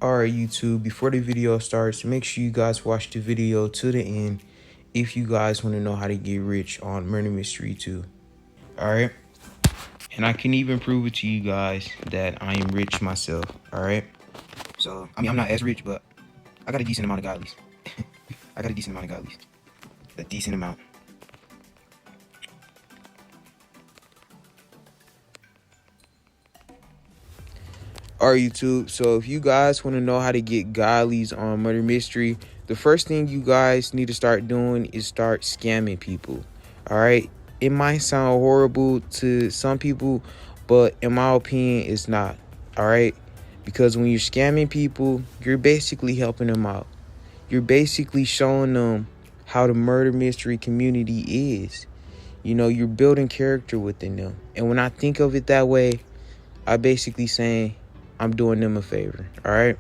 Alright, YouTube, before the video starts, make sure you guys watch the video to the end if you guys want to know how to get rich on Murder Mystery 2. Alright? And I can even prove it to you guys that I am rich myself. Alright? So, I'm not as rich, but I got a decent amount of godlies. I got a decent amount of godlies. A decent amount. Alright, YouTube, so if you guys want to know how to get godlies on Murder Mystery, the first thing you guys need to start doing is start scamming people. Alright? It might sound horrible to some people, but in my opinion, it's not. Alright? Because when you're scamming people, you're basically helping them out. You're basically showing them how the murder mystery community is. You know, you're building character within them. And when I think of it that way, I basically saying I'm doing them a favor. All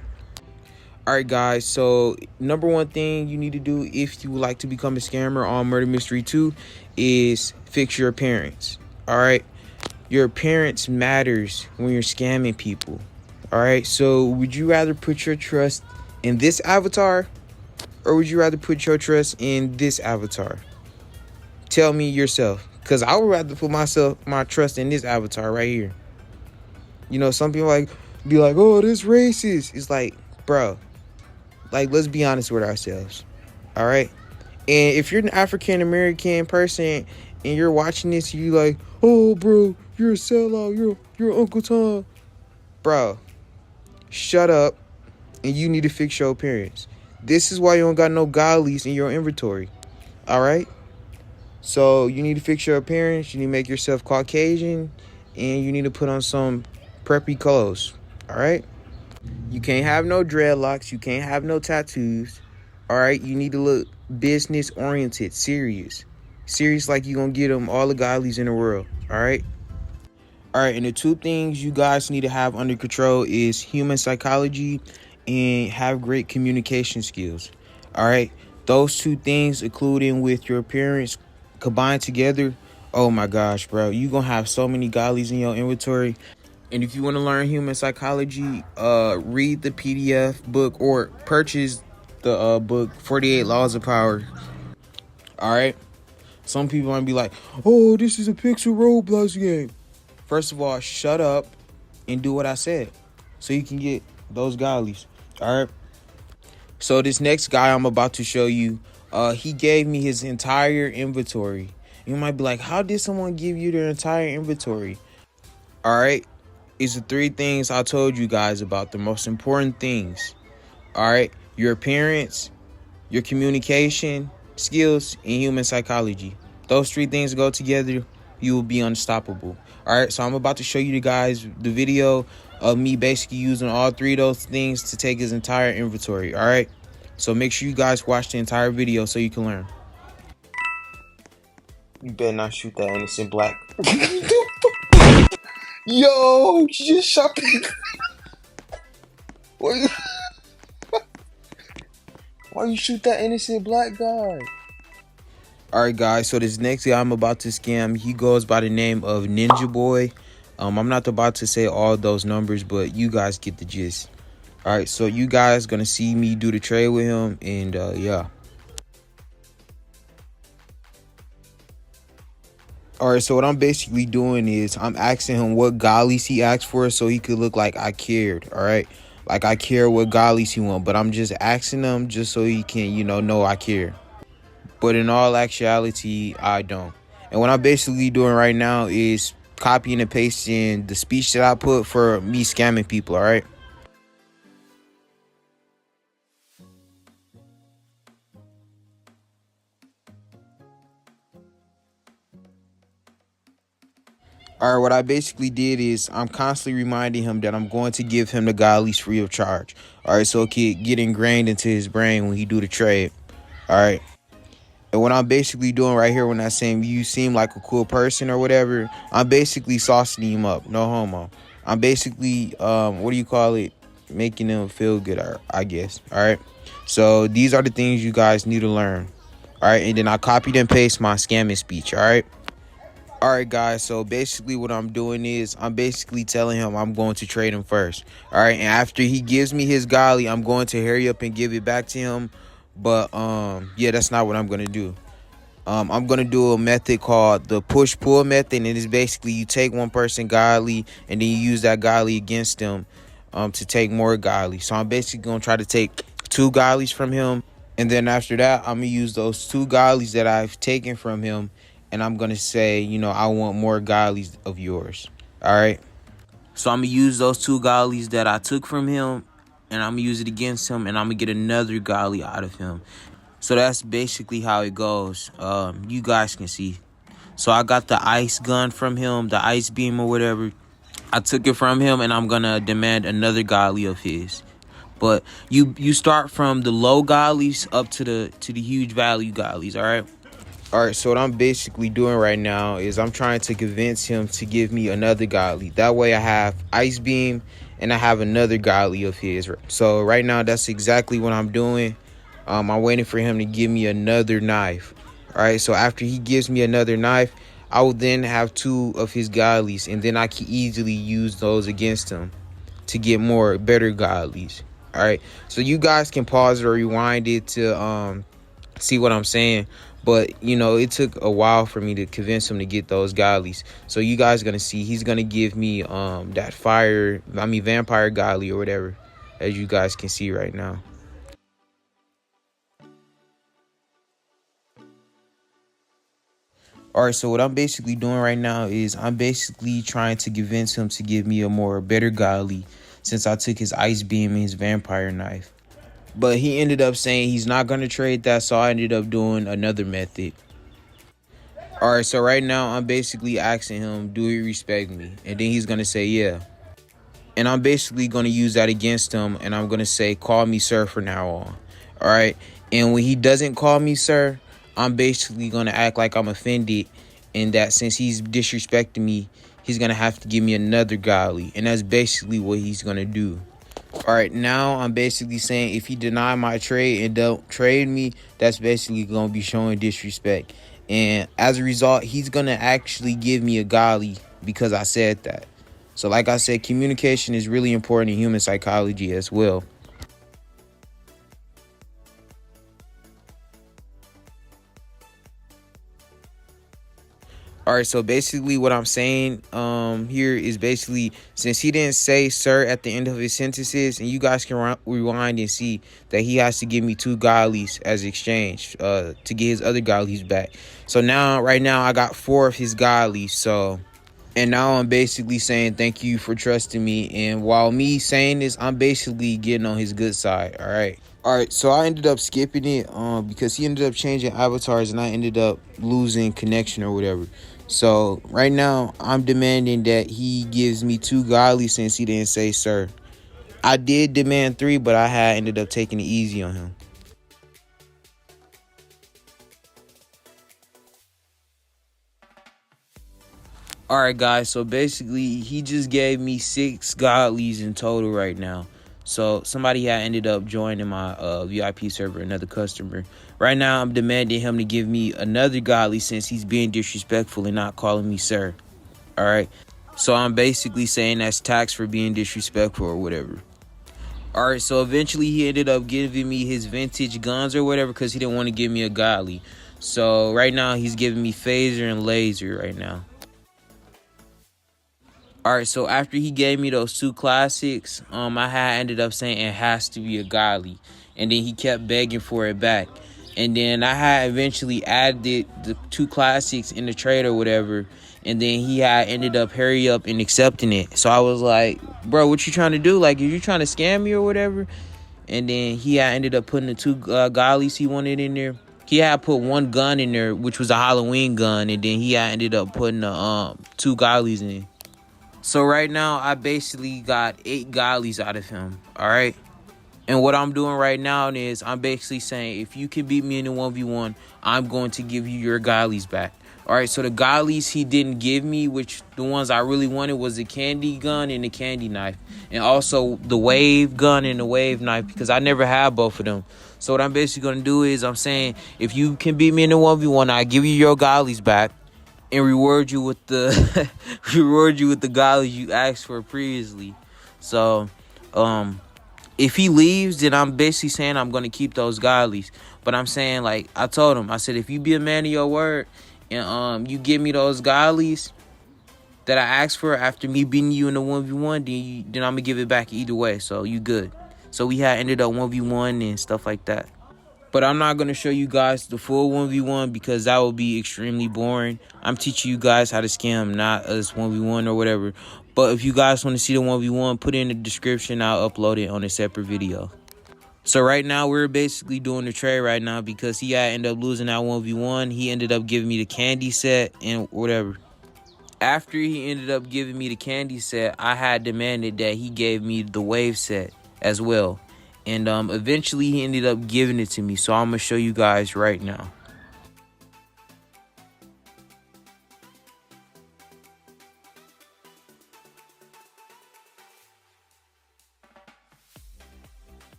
right, guys. So number one thing you need to do if you would like to become a scammer on Murder Mystery 2 is fix your appearance. All right. Your appearance matters when you're scamming people. All right. So would you rather put your trust in this avatar, or would you rather put your trust in this avatar? Tell me yourself, because I would rather put my trust in this avatar right here. You know, some people be like, oh, this racist. It's like, bro, like, let's be honest with ourselves. All right. And if you're an African American person and you're watching this, you like, oh, bro, you're a sellout. You're Uncle Tom. Bro, shut up, and you need to fix your appearance. This is why you don't got no godlies in your inventory. All right. So you need to fix your appearance. You need to make yourself Caucasian, and you need to put on some preppy clothes. All right. You can't have no dreadlocks. You can't have no tattoos. All right. You need to look business oriented, serious like you gonna get them all the godlies in the world. All right. All right. And the two things you guys need to have under control is human psychology and have great communication skills. All right. Those two things, including with your appearance, combined together, oh my gosh, bro, you gonna have so many godlies in your inventory. And if you want to learn human psychology, read the PDF book or purchase the book 48 Laws of Power. All right. Some people might be like, oh, this is a pixel Roblox game. First of all, shut up and do what I said so you can get those godlies. All right. So this next guy I'm about to show you, he gave me his entire inventory. You might be like, how did someone give you their entire inventory? All right. It's the three things I told you guys about, the most important things. All right. Your appearance, your communication skills, and human psychology. Those three things go together, you will be unstoppable. All right. So I'm about to show you guys the video of me basically using all three of those things to take his entire inventory. All right. So make sure you guys watch the entire video so you can learn. You better not shoot that innocent black. Yo, you just shot me. Why you shoot that innocent black guy? All right, guys. So this next guy I'm about to scam, he goes by the name of Ninja Boy. I'm not about to say all those numbers, but you guys get the gist. All right, so you guys gonna see me do the trade with him, and yeah. All right, so what I'm basically doing is I'm asking him what godlies he asked for so he could look like I cared. All right, like I care what godlies he want, but I'm just asking him just so he can, know I care. But in all actuality, I don't. And what I'm basically doing right now is copying and pasting the speech that I put for me scamming people. All right. All right, what I basically did is I'm constantly reminding him that I'm going to give him the godlies free of charge. All right, so it can get ingrained into his brain when he do the trade. All right. And what I'm basically doing right here when I say you seem like a cool person or whatever, I'm basically saucing him up. No homo. I'm basically, what do you call it? Making them feel good, I guess. All right. So these are the things you guys need to learn. All right. And then I copied and paste my scamming speech. All right. All right, guys. So basically, what I'm doing is I'm basically telling him I'm going to trade him first. All right, and after he gives me his golly, I'm going to hurry up and give it back to him. But yeah, that's not what I'm gonna do. I'm gonna do a method called the push pull method, and it's basically you take one person godly and then you use that godly against them to take more godly. So I'm basically gonna try to take two godlies from him, and then after that, I'm gonna use those two godlies that I've taken from him, and I'm gonna say, I want more godlies of yours. All right. So I'm gonna use those two godlies that I took from him, and I'm gonna use it against him, and I'm gonna get another godly out of him. So that's basically how it goes. You guys can see. So I got the ice gun from him, the ice beam or whatever. I took it from him, and I'm gonna demand another godly of his. But you start from the low godlies up to the huge value godlies. All right. All right, so what I'm basically doing right now is I'm trying to convince him to give me another godly. That way I have Ice Beam and I have another godly of his. So right now that's exactly what I'm doing. I'm waiting for him to give me another knife. All right, so after he gives me another knife, I will then have two of his godlies, and then I can easily use those against him to get more better godlies. All right, so you guys can pause or rewind it to see what I'm saying. But it took a while for me to convince him to get those godlies. So you guys gonna see he's gonna give me that vampire godly or whatever, as you guys can see right now. All right, so what I'm basically doing right now is I'm basically trying to convince him to give me a better godly, since I took his ice beam and his vampire knife. But he ended up saying he's not going to trade that, so I ended up doing another method. All right, so right now I'm basically asking him, do he respect me? And then he's going to say, yeah. And I'm basically going to use that against him, and I'm going to say, call me sir from now on. All right, and when he doesn't call me sir, I'm basically going to act like I'm offended, and that since he's disrespecting me, he's going to have to give me another godly. And that's basically what he's going to do. All right, now I'm basically saying if he deny my trade and don't trade me, that's basically going to be showing disrespect. And as a result, he's going to actually give me a godly because I said that. So like I said, communication is really important in human psychology as well. All right, so basically what I'm saying here is basically, since he didn't say sir at the end of his sentences, and you guys can rewind and see that he has to give me two godlies as exchange to get his other godlies back. So right now I got four of his godlies. And now I'm basically saying thank you for trusting me. And while me saying this, I'm basically getting on his good side. All right. All right, so I ended up skipping it because he ended up changing avatars and I ended up losing connection or whatever. So right now I'm demanding that he gives me two godly since he didn't say sir. I did demand three, but I had ended up taking it easy on him. All right, guys, so basically he just gave me 6 godlies in total right now. So somebody had ended up joining my VIP server, another customer. Right now I'm demanding him to give me another godly since he's being disrespectful and not calling me sir. All right, so I'm basically saying that's tax for being disrespectful or whatever. All right, so eventually he ended up giving me his vintage guns or whatever because he didn't want to give me a godly. So right now he's giving me phaser and laser right now. All right, so after he gave me those 2 classics, I had ended up saying it has to be a godly, and then he kept begging for it back. And then I had eventually added the 2 classics in the trade or whatever, and then he had ended up hurry up and accepting it. So I was like, bro, what you trying to do? Like, are you trying to scam me or whatever? And then he had ended up putting the 2 godlies he wanted in there. He had put 1 gun in there, which was a Halloween gun, and then he had ended up putting the 2 godlies in. So right now, I basically got 8 godlies out of him, all right? And what I'm doing right now is I'm basically saying, if you can beat me in the 1v1, I'm going to give you your godlies back. All right, so the godlies he didn't give me, which the ones I really wanted was the candy gun and the candy knife. And also the wave gun and the wave knife, because I never had both of them. So what I'm basically going to do is I'm saying, if you can beat me in the 1v1, I give you your godlies back. and reward you with the reward you with the godlies you asked for previously. So, if he leaves, then I'm basically saying I'm gonna keep those godlies. But I'm saying, like I told him, I said, if you be a man of your word and you give me those godlies that I asked for after me beating you in the 1v1, then I'm gonna give it back either way. So you good. So we had ended up 1v1 and stuff like that. But I'm not going to show you guys the full 1v1 because that would be extremely boring. I'm teaching you guys how to scam, not us 1v1 or whatever. But if you guys want to see the 1v1, put it in the description. I'll upload it on a separate video. So right now, we're basically doing the trade right now because he had ended up losing that 1v1. He ended up giving me the candy set and whatever. After he ended up giving me the candy set, I had demanded that he gave me the wave set as well. And eventually he ended up giving it to me. So I'm going to show you guys right now.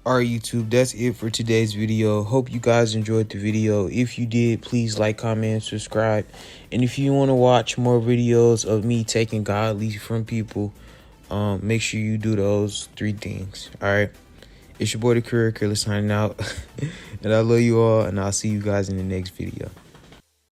Alright, YouTube, that's it for today's video. Hope you guys enjoyed the video. If you did, please like, comment, and subscribe. And if you want to watch more videos of me taking godly from people, make sure you do those 3 things. Alright, it's your boy the Career Killer signing out. And I love you all, and I'll see you guys in the next video.